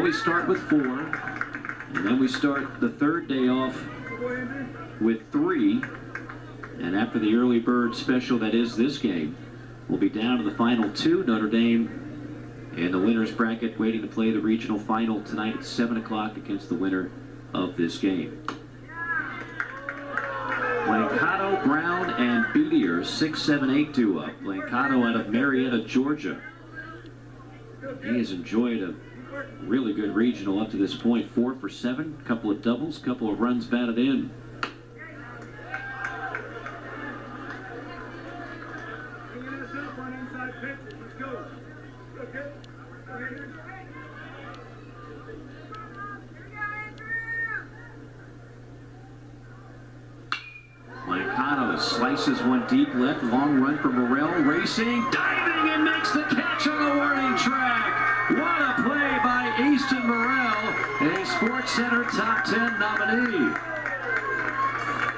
always start with 4, and then we start the third day off with 3. And after the early bird special that is this game, we'll be down to the final 2. Notre Dame in the winner's bracket waiting to play the regional final tonight at 7 o'clock against the winner of this game. Blancato, Brown, and Beatier, 6-7-8 up. Blancato out of Marietta, Georgia. He has enjoyed a really good regional up to this point. 4 for 7, a couple of doubles, a couple of runs batted in. Blancato slices one deep left, long run for Morrell, racing, diving, and makes the catch on the warning track. What a play by Easton Morrell, a Sports Center top 10 nominee.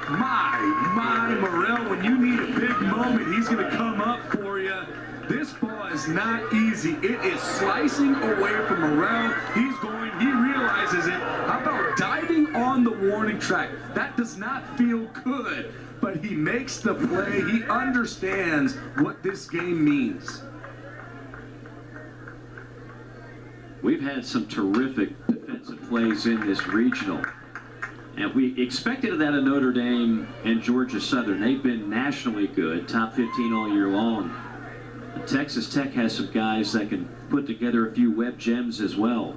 My, Morrell, when you need a big moment, he's going to come up for you. This ball is not easy. It is slicing away from Morrell. He realizes it. How about diving on the warning track? That does not feel good, but he makes the play. He understands what this game means. We've had some terrific defensive plays in this regional. And we expected that of Notre Dame and Georgia Southern. They've been nationally good, top 15 all year long. And Texas Tech has some guys that can put together a few web gems as well.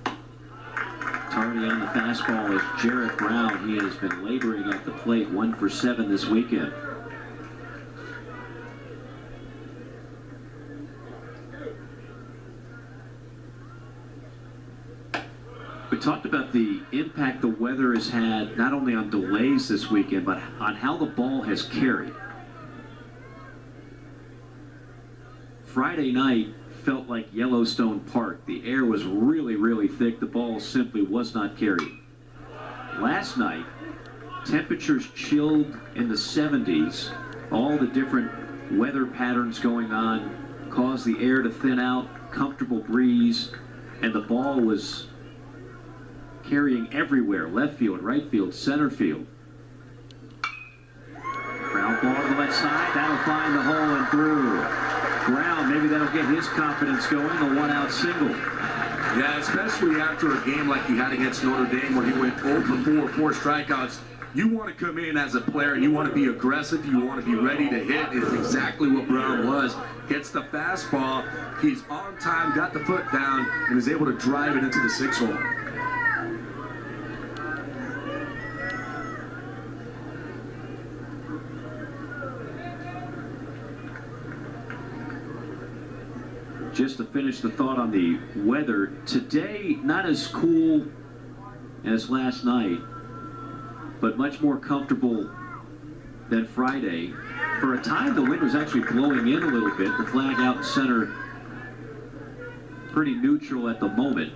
Tardy on the fastball is Jarrett Brown. He has been laboring at the plate, 1 for 7 this weekend. We talked about the impact the weather has had not only on delays this weekend, but on how the ball has carried. Friday night felt like Yellowstone Park. The air was really, really thick. The ball simply was not carried. Last night, temperatures chilled in the 70s. All the different weather patterns going on caused the air to thin out, comfortable breeze, and the ball was carrying everywhere, left field, right field, center field. Ground ball to the left side, that'll find the hole and through. Brown, maybe that'll get his confidence going, a 1-out single. Yeah, especially after a game like he had against Notre Dame where he went 0 for 4 strikeouts. You want to come in as a player, you want to be aggressive, you want to be ready to hit. It's exactly what Brown was. Gets the fastball, he's on time, got the foot down, and is able to drive it into the 6-hole. Just to finish the thought on the weather, today not as cool as last night, but much more comfortable than Friday. For a time, the wind was actually blowing in a little bit. The flag out in center, pretty neutral at the moment.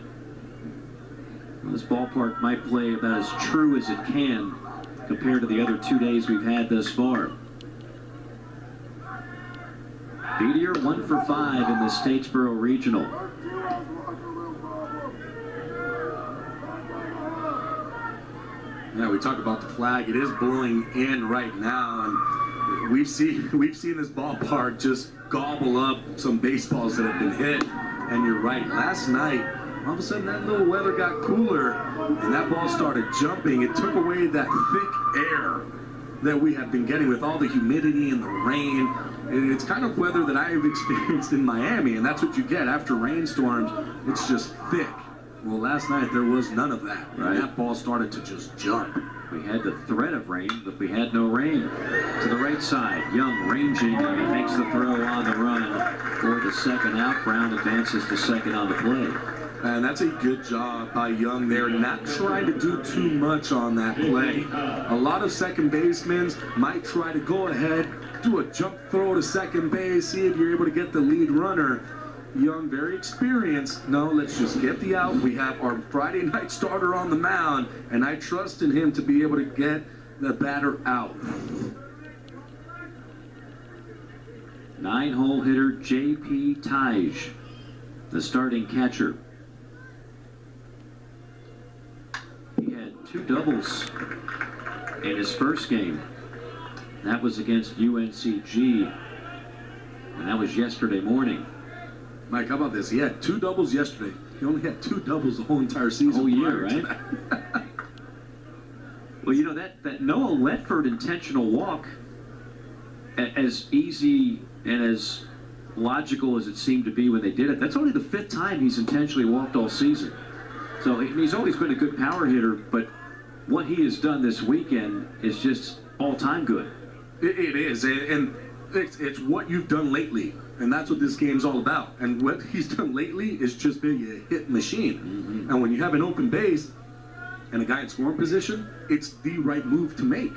This ballpark might play about as true as it can compared to the other 2 days we've had thus far. Beatier 1 for 5 in the Statesboro Regional. Yeah, we talk about the flag. It is blowing in right now, and we've seen this ballpark just gobble up some baseballs that have been hit. And you're right. Last night, all of a sudden, that little weather got cooler, and that ball started jumping. It took away that thick air that we have been getting with all the humidity and the rain. It's kind of weather that I have experienced in Miami, and that's what you get after rainstorms. It's just thick. Well, last night there was none of that. Right. And that ball started to just jump. We had the threat of rain, but we had no rain. To the right side, Young ranging and makes the throw on the run for the second out. Brown advances to second on the play. And that's a good job by Young there, not trying to do too much on that play. A lot of second basemen might try to go ahead, do a jump throw to second base, see if you're able to get the lead runner. Young, very experienced. No, let's just get the out. We have our Friday night starter on the mound, and I trust in him to be able to get the batter out. 9-hole hitter J.P. Tage, the starting catcher. He had 2 doubles in his first game. That was against UNCG, and that was yesterday morning. Mike, how about this? He had 2 doubles yesterday. He only had 2 doubles the whole entire season. Whole year, right? Well, you know, that Noah Ledford intentional walk, as easy and as logical as it seemed to be when they did it, that's only the 5th time he's intentionally walked all season. So he's always been a good power hitter, but what he has done this weekend is just all-time good. It is, and it's what you've done lately, and that's what this game's all about. And what he's done lately is just being a hit machine. Mm-hmm. And when you have an open base and a guy in scoring position, it's the right move to make.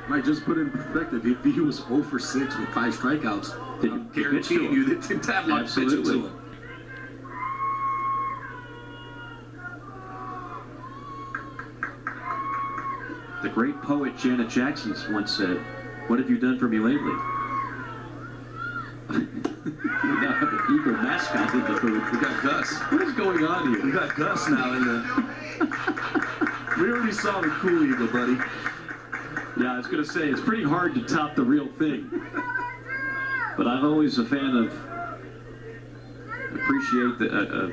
Might just put it in perspective. If he was 0 for 6 with 5 strikeouts, I'm guaranteeing you that Tim Tadlock pitched it to him. The great poet Janet Jackson once said, "What have you done for me lately?" We now have an Eagle mascot in the booth. We got Gus. What is going on here? We got Gus now in the... We already saw the cool Eagle, buddy. Yeah, I was going to say, it's pretty hard to top the real thing. But I'm always a fan of, appreciate a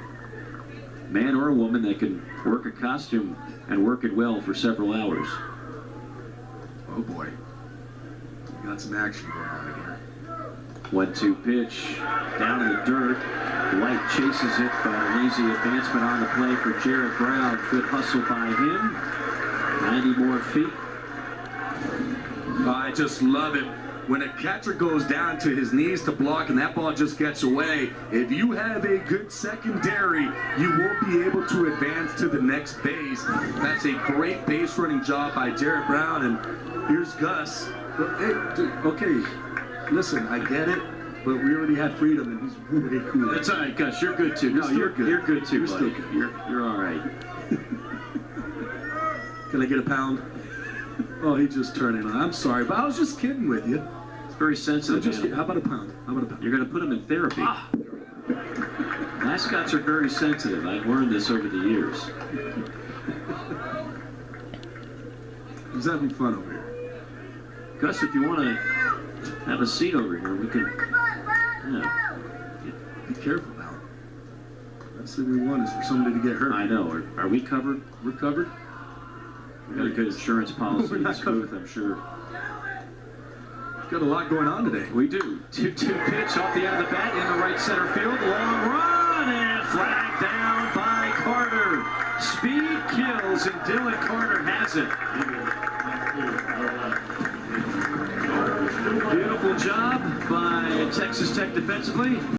man or a woman that can work a costume and work it well for several hours. Oh boy. We got some action going on here. 1-2 pitch, down in the dirt. White chases it, but an easy advancement on the play for Jarrett Brown. Good hustle by him. 90 more feet. I just love it. When a catcher goes down to his knees to block and that ball just gets away, if you have a good secondary, you won't be able to advance to the next base. That's a great base running job by Jarrett Brown. And here's Gus. Hey, dude, okay, listen, I get it, but we already had freedom and he's way cool. That's all right, Gus. You're good too. No, You're good. You're good too, You're buddy. still good. You're all right. Can I get a pound? Oh, he just turned it on. I'm sorry, but I was just kidding with you. It's very sensitive. Just kidding. How about a pound? How about a pound? You're going to put him in therapy. Ah. Mascots are very sensitive. I've learned this over the years. He's having fun over here. Gus, if you want to have a seat over here, we can. Yeah. Be careful now. Last thing we want is for somebody to get hurt. I know. Are we covered? We're covered. We got a good insurance policy in this booth, I'm sure. Got a lot going on today. We do. 2-2 pitch off the end of the bat in the right center field. Long run and flag down by Carter. Speed kills and Dylan Carter has it. Beautiful job by Texas Tech defensively.